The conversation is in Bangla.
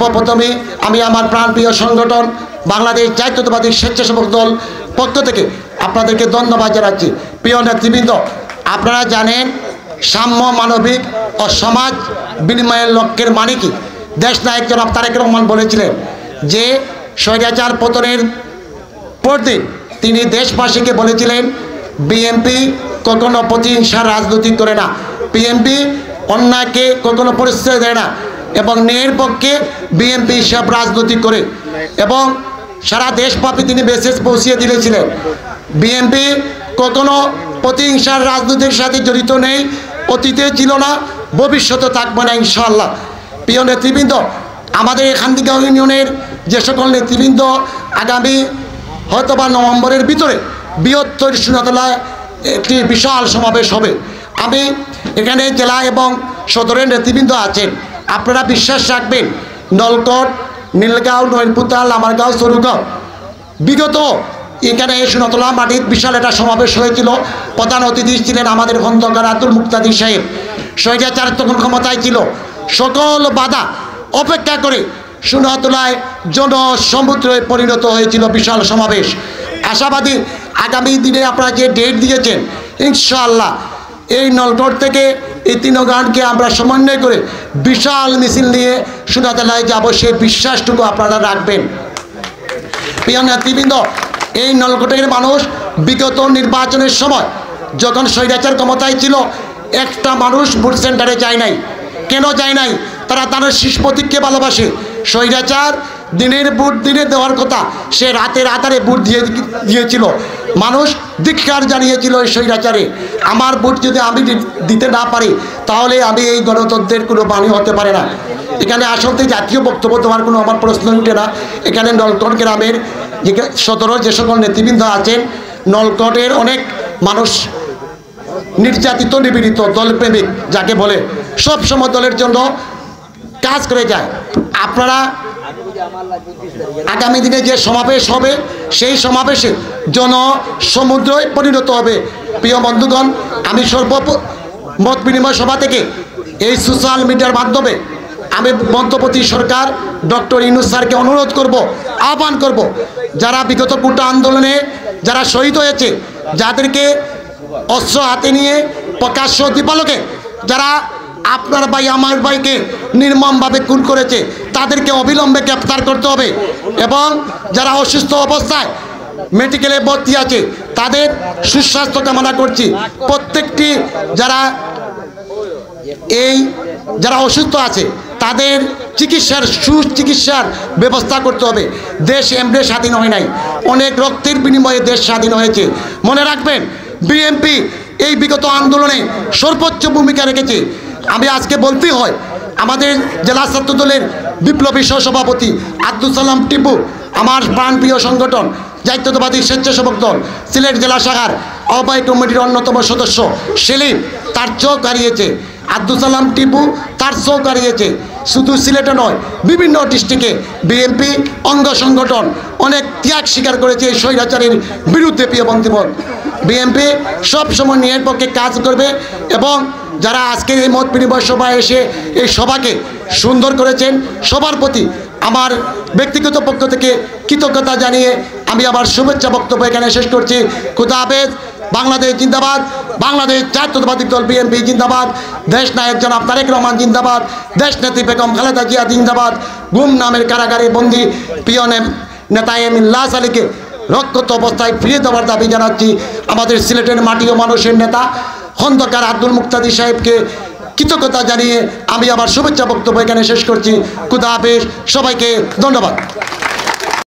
সর্বপ্রথমে আমি আমার প্রাণপ্রিয় সংগঠন বাংলাদেশ জাতীয়তাবাদী স্বেচ্ছাসেবক দল পক্ষ থেকে আপনাদেরকে ধন্যবাদ জানাচ্ছি। প্রিয় নেতৃবৃন্দ, আপনারা জানেন সাম্য, মানবিক ও সমাজ বিনিময়ের লক্ষ্যের মানে কি? দেশনায়ক জনাব তারেক রহমান বলেছিলেন যে স্বৈরাচার পতনের পরদিন তিনি দেশবাসীকে বলেছিলেন বিএনপি কখনো প্রতিহিংসার রাজনীতি করে না, বিএনপি অন্যায়কে কখনো পরিচয় দেয় না এবং ন্যায়ের পক্ষে বিএনপি সব রাজনীতি করে। এবং সারা দেশব্যাপী তিনি মেসেজ পৌঁছিয়ে দিয়েছিলেন বিএনপি কখনো প্রতিহিংসার রাজনীতির সাথে জড়িত নেই, অতীতে ছিল না, ভবিষ্যতে থাকবে না ইনশাআল্লাহ। প্রিয় নেতৃবৃন্দ, আমাদের খান্দিগাঁও ইউনিয়নের যে সকল নেতৃবৃন্দ আগামী হয়তোবা নভেম্বরের ভিতরে বৃহত্তর সুনাতলায় একটি বিশাল সমাবেশ হবে। আমি এখানে জেলা এবং সদরের নেতৃবৃন্দ আছেন, আপনারা বিশ্বাস রাখবেন নলকট, নীলগাঁও, নয়নপুতা, লামারগাঁও, সরুগাঁও বিগত এখানে সুনাতলা মাটির বিশাল একটা সমাবেশ হয়েছিল। প্রধান অতিথি ছিলেন আমাদের খন্দকার আব্দুল মুক্তাদি সাহেব। স্বৈরাচার তখন ক্ষমতায় ছিল, সকল বাধা অপেক্ষা করে সুনাতলায় জনসমুদ্রে পরিণত হয়েছিল বিশাল সমাবেশ। আশাবাদী আগামী দিনে আপনারা যে ডেট দিয়েছেন ইনশাআল্লাহ এই নলকট থেকে এই তিনগানকে আমরা সমন্বয় করে বিশাল মিছিল নিয়ে সুনাতলায় যাব, সেই বিশ্বাসটুকু আপনারা রাখবেন। প্রিয় নেতৃবৃন্দ, এই নলকটের মানুষ বিগত নির্বাচনের সময় যখন স্বৈরাচার ক্ষমতায় ছিল একটা মানুষ ভোট সেন্টারে যায় নাই। কেন যায় নাই? তারা তার শীষ প্রতীককে ভালোবাসে। স্বৈরাচার দিনের ভোট দিনে দেওয়ার কথা, সে রাতের আধারে ভোট দিয়েছিল। মানুষ ধিক্কার জানিয়েছিল এই স্বৈরাচারে, আমার ভোট যদি আমি দিতে না পারি তাহলে আমি এই গণতন্ত্রের কোনো বাণী হতে পারে না। এখানে আসলে জাতীয় বক্তব্য দেওয়ার কোনো আমার প্রশ্ন উঠে না। এখানে নলকট গ্রামের যে সদরের যে সকল নেতৃবৃন্দ আছেন, নলকটের অনেক মানুষ নির্যাতিত, নিপীড়িত, দলপ্রেমিক যাকে বলে, সব সময় দলের জন্য কাজ করে যায়। আপনারা আগামী দিনে যে সমাবেশ হবে সেই সমাবেশে জনসমুদ্রে পরিণত হবে। প্রিয় বন্ধুগণ, আমি মত বিনিময় সভা থেকে এই সোশ্যাল মিডিয়ার মাধ্যমে আমি মধ্যপ্রতি সরকার ডক্টর ইউনূস স্যারকে অনুরোধ করব, আহ্বান করব, যারা বিগত কোটা আন্দোলনে যারা শহীদ হয়েছে, যাদেরকে অস্ত্র হাতে নিয়ে প্রকাশ্য দিবালোকে যারা আপনার ভাই আমার ভাইকে নির্মমভাবে খুন করেছে তাদেরকে অবিলম্বে গ্রেপ্তার করতে হবে। এবং যারা অসুস্থ অবস্থায় মেডিকেলে ভর্তি আছে তাদের সুস্বাস্থ্য কামনা করছি। প্রত্যেকটি যারা অসুস্থ আছে তাদের সুচিকিৎসার ব্যবস্থা করতে হবে। দেশ এমনি স্বাধীন হয় নাই, অনেক রক্তের বিনিময়ে দেশ স্বাধীন হয়েছে। মনে রাখবেন বিএনপি এই বিগত আন্দোলনে সর্বোচ্চ ভূমিকা রেখেছে। আমি আজকে বলতে হয় আমাদের জেলা ছাত্র দলের বিপ্লবী সহসভাপতি আব্দুল সালাম টিপু, আমার প্রাণপ্রিয় সংগঠন জাতীয়তাবাদী স্বেচ্ছাসেবক দল সিলেট জেলা শাখার আহ্বায়ক কমিটির অন্যতম সদস্য সেলিম, তার চোখ হারিয়েছে। আব্দুল সালাম টিপু তার চোখ হারিয়েছে। শুধু সিলেটে নয়, বিভিন্ন ডিস্ট্রিক্টে বিএনপি অঙ্গ সংগঠন অনেক ত্যাগ স্বীকার করেছে এই স্বৈরাচারের বিরুদ্ধে। প্রিয় বন্ধুগণ, বিএনপি সবসময় ন্যায়ের পক্ষে কাজ করবে এবং যারা আজকের এই মত বিনিময় সভায় এসে এই সভাকে সুন্দর করেছেন সবার প্রতি আমার ব্যক্তিগত পক্ষ থেকে কৃতজ্ঞতা জানিয়ে আমি আমার শুভেচ্ছা বক্তব্য এখানে শেষ করছি। খুদা হাফেজ। বাংলাদেশ জিন্দাবাদ, বাংলাদেশ জাতীয়তাবাদী দল বিএনপি জিন্দাবাদ, দেশ নায়ক জনাব তারেক রহমান জিন্দাবাদ, দেশ নেত্রী বেগম খালেদা জিয়া জিন্দাবাদ। গুম নামের কারাগারে বন্দী প্রিয় নেতা এম ইলিয়াস আলীকে রক্ষত অবস্থায় ফিরিয়ে দেওয়ার দাবি জানাচ্ছি। আমাদের সিলেটের মাটি ও মানুষের নেতা খন্দকার আব্দুল মুক্তাদি সাহেবকে কৃতজ্ঞতা জানিয়ে আমি আমার শুভেচ্ছা বক্তব্য এখানে শেষ করছি। খুদা হাফেজ, সবাইকে ধন্যবাদ।